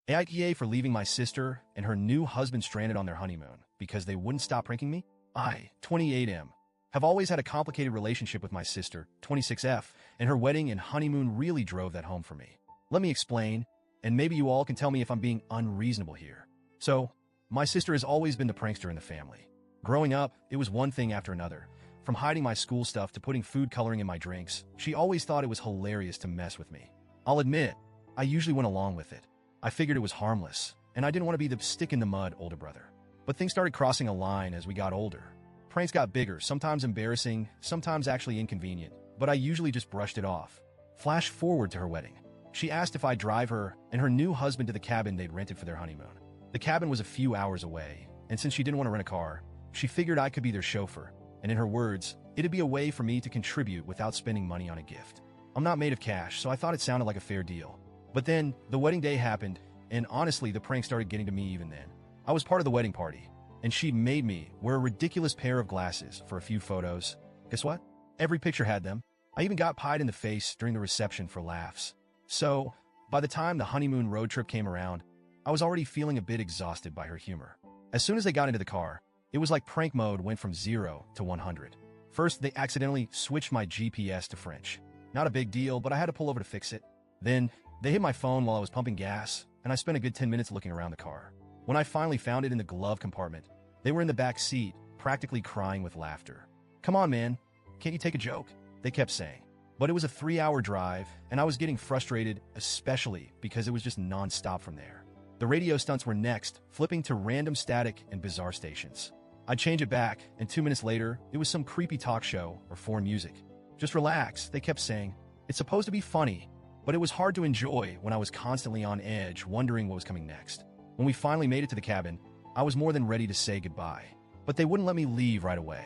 AITA for leaving my sister and her new husband stranded on their honeymoon because they wouldn't stop pranking me? I, 28M, have always had a complicated relationship with my sister, 26F, and her wedding and honeymoon really drove that home for me. Let me explain, and maybe you all can tell me if I'm being unreasonable here. So, my sister has always been the prankster in the family. Growing up, it was one thing after another. From hiding my school stuff to putting food coloring in my drinks, she always thought it was hilarious to mess with me. I'll admit, I usually went along with it. I figured it was harmless, and I didn't want to be the stick-in-the-mud older brother. But things started crossing a line as we got older. Pranks got bigger, sometimes embarrassing, sometimes actually inconvenient, but I usually just brushed it off. Flash forward to her wedding. She asked if I'd drive her and her new husband to the cabin they'd rented for their honeymoon. The cabin was a few hours away, and since she didn't want to rent a car, she figured I could be their chauffeur, and in her words, it'd be a way for me to contribute without spending money on a gift. I'm not made of cash, so I thought it sounded like a fair deal. But then, the wedding day happened, and honestly, the prank started getting to me even then. I was part of the wedding party, and she made me wear a ridiculous pair of glasses for a few photos. Guess what? Every picture had them. I even got pied in the face during the reception for laughs. So, by the time the honeymoon road trip came around, I was already feeling a bit exhausted by her humor. As soon as they got into the car, it was like prank mode went from 0 to 100. First, they accidentally switched my GPS to French. Not a big deal, but I had to pull over to fix it. Then, they hit my phone while I was pumping gas, and I spent a good 10 minutes looking around the car. When I finally found it in the glove compartment, they were in the back seat, practically crying with laughter. "Come on, man. Can't you take a joke?" they kept saying. But it was a 3-hour drive, and I was getting frustrated, especially because it was just non-stop from there. The radio stunts were next, flipping to random static and bizarre stations. I'd change it back, and 2 minutes later, it was some creepy talk show or foreign music. "Just relax," they kept saying. "It's supposed to be funny." But it was hard to enjoy when I was constantly on edge, wondering what was coming next. When we finally made it to the cabin, I was more than ready to say goodbye. But they wouldn't let me leave right away.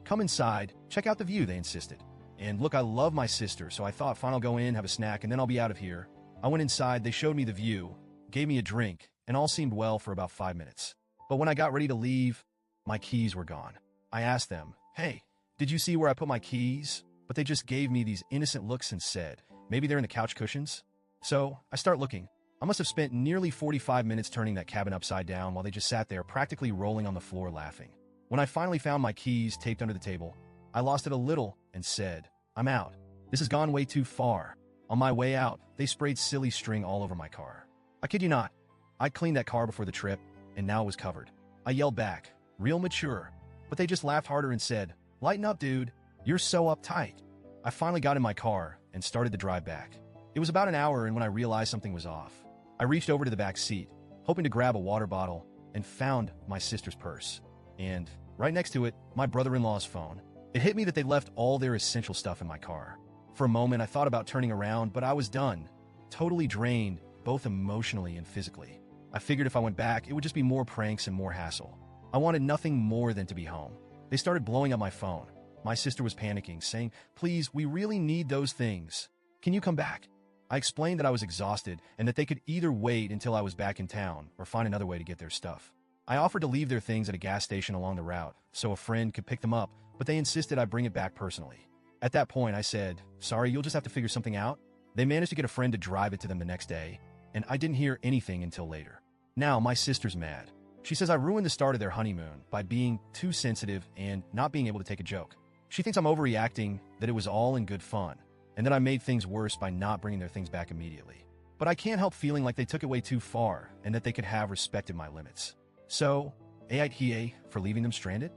"Come inside, check out the view," they insisted. And look, I love my sister, so I thought, fine, I'll go in, have a snack, and then I'll be out of here. I went inside, they showed me the view, gave me a drink, and all seemed well for about 5 minutes. But when I got ready to leave, my keys were gone. I asked them, "Hey, did you see where I put my keys?" But they just gave me these innocent looks and said, "Maybe they're in the couch cushions?" So I start looking. I must have spent nearly 45 minutes turning that cabin upside down while they just sat there practically rolling on the floor laughing. When I finally found my keys taped under the table, I lost it a little and said, "I'm out. This has gone way too far." On my way out, they sprayed silly string all over my car. I kid you not. I cleaned that car before the trip, and now it was covered. I yelled back, real mature, but they just laughed harder and said, "Lighten up, dude. You're so uptight." I finally got in my car and started the drive back. It was about an hour, and when I realized something was off, I reached over to the back seat, hoping to grab a water bottle, and found my sister's purse. And right next to it, my brother-in-law's phone. It hit me that they left all their essential stuff in my car. For a moment, I thought about turning around, but I was done. Totally drained, both emotionally and physically. I figured if I went back, it would just be more pranks and more hassle. I wanted nothing more than to be home. They started blowing up my phone. My sister was panicking, saying, "Please, we really need those things. Can you come back?" I explained that I was exhausted and that they could either wait until I was back in town or find another way to get their stuff. I offered to leave their things at a gas station along the route so a friend could pick them up, but they insisted I bring it back personally. At that point, I said, "Sorry, you'll just have to figure something out." They managed to get a friend to drive it to them the next day, and I didn't hear anything until later. Now, my sister's mad. She says I ruined the start of their honeymoon by being too sensitive and not being able to take a joke. She thinks I'm overreacting, that it was all in good fun, and that I made things worse by not bringing their things back immediately. But I can't help feeling like they took it way too far and that they could have respected my limits. So, AITA for leaving them stranded?